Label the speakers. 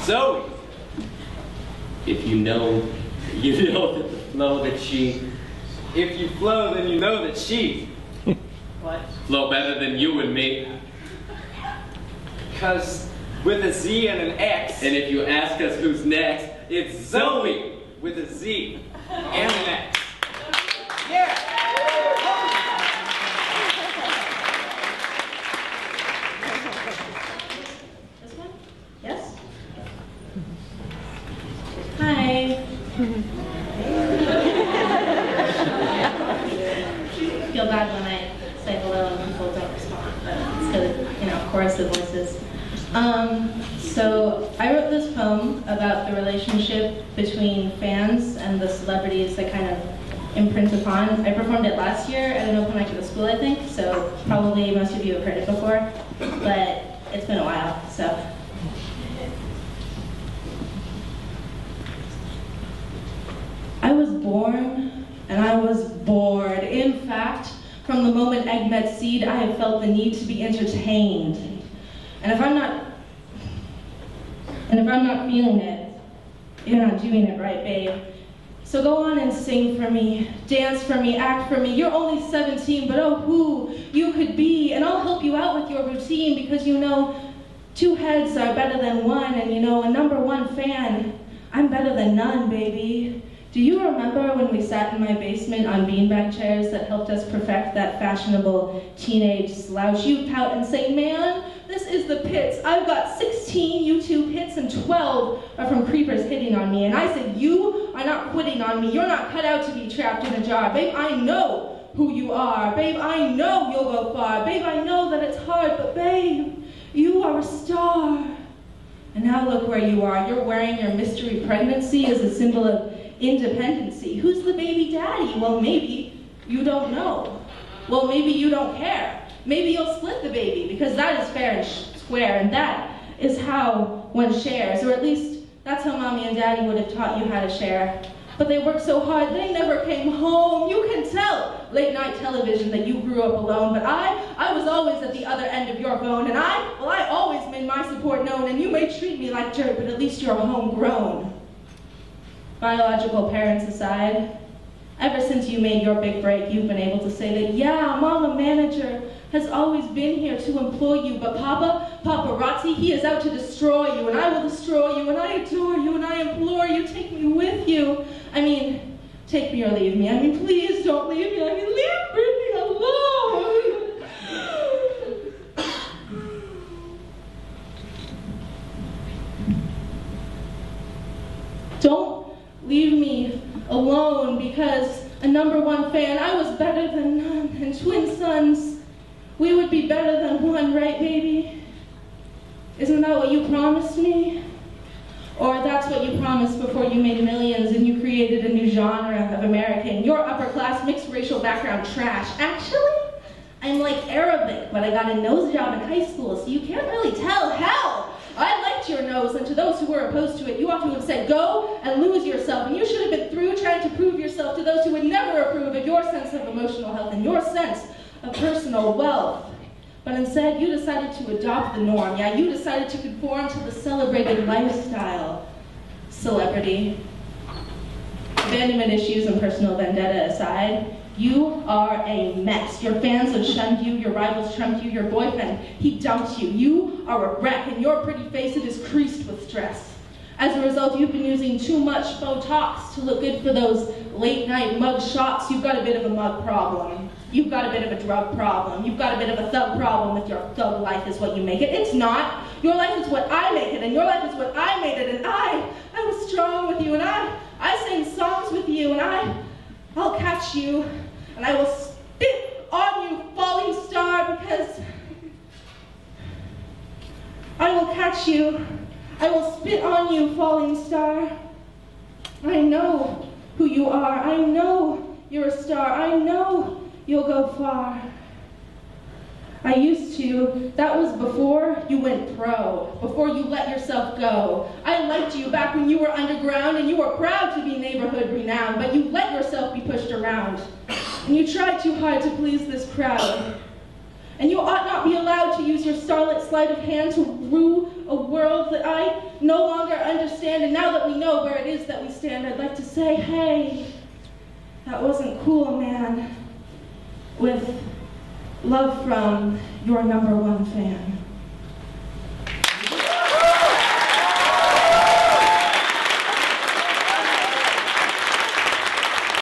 Speaker 1: Zoe. If you know that the flow that she. If you flow, then you know that she.
Speaker 2: What?
Speaker 1: Flow better than you and me. Because with a Z and an X. And if you ask us who's next, it's Zoe with a Z and an X. Yeah!
Speaker 2: This one? Yes? Hi. I feel bad when I say hello and people don't respond, but it's good, you know, chorus of voices. So I wrote this poem about the relationship between fans and the celebrities that kind of imprint upon. I performed it last year at an open mic at the school, I think, so probably most of you have heard it before, but it's been a while, so. I was born and I was bored. In fact, from the moment egg met seed, I have felt the need to be entertained. And if I'm not feeling it, you're not doing it right, babe. So go on and sing for me, dance for me, act for me. You're only 17, but oh, who you could be. And I'll help you out with your routine because you know, 2 heads are better than 1, and you know, a #1 fan, I'm better than none, baby. Do you remember when we sat in my basement on beanbag chairs that helped us perfect that fashionable teenage slouch? You'd pout and say, man, this is the pits. I've got 16 YouTube hits and 12 are from creepers hitting on me. And I said, you are not quitting on me. You're not cut out to be trapped in a jar. Babe, I know who you are. Babe, I know you'll go far. Babe, I know that it's hard, but babe, you are a star. And now look where you are. You're wearing your mystery pregnancy as a symbol of independency. Who's the baby daddy? Well, maybe you don't know. Well, maybe you don't care. Maybe you'll split the baby because that is fair and square, and that is how one shares, or at least that's how mommy and daddy would have taught you how to share. But they worked so hard, they never came home. You can tell, late night television, that you grew up alone, but I was always at the other end of your bone, and I always made my support known, and you may treat me like dirt, but at least you're homegrown. Biological parents aside, ever since you made your big break, you've been able to say that, yeah, Mama Manager has always been here to employ you, but Papa, Paparazzi, he is out to destroy you, and I will destroy you, and I adore you, and I implore you, take me with you. I mean, take me or leave me. I mean, please don't leave me. I mean, leave me alone. Don't leave me alone because a #1 fan, I was better than none, and twin sons, we would be better than one, right, baby? Isn't that what you promised me? Or that's what you promised before you made millions and you created a new genre of American. Your upper class mixed racial background trash. Actually, I'm like Arabic, but I got a nose job in high school, so you can't really tell. Hell, I liked your nose, and to those who were opposed to it, you ought to have said, go and lose yourself, and you should have been through trying to prove yourself to those who would never approve of your sense of emotional health and your sense of personal wealth. But instead, you decided to adopt the norm. Yeah, you decided to conform to the celebrated lifestyle. Celebrity. Abandonment issues and personal vendetta aside, you are a mess. Your fans have shunned you, your rivals trumped you, your boyfriend, he dumped you. You are a wreck, and your pretty face, it is creased with stress. As a result, you've been using too much Botox to look good for those late-night mug shots. You've got a bit of a mug problem. You've got a bit of a drug problem. You've got a bit of a thug problem with your thug life is what you make it. It's not. Your life is what I make it, and your life is what I made it, and I was strong with you, and I sang songs with you, and I'll catch you, and I will spit on you, falling star, because I will catch you. I will spit on you, falling star. I know who you are. I know you're a star. I know you'll go far. I used to. That was before you went pro, before you let yourself go. I liked you back when you were underground and you were proud to be neighborhood renowned, but you let yourself be pushed around. And you tried too hard to please this crowd. And you ought not be allowed to use your starlit sleight of hand to rue a world that I no longer understand. And now that we know where it is that we stand, I'd like to say, hey, that wasn't cool, man. With love from your #1 fan.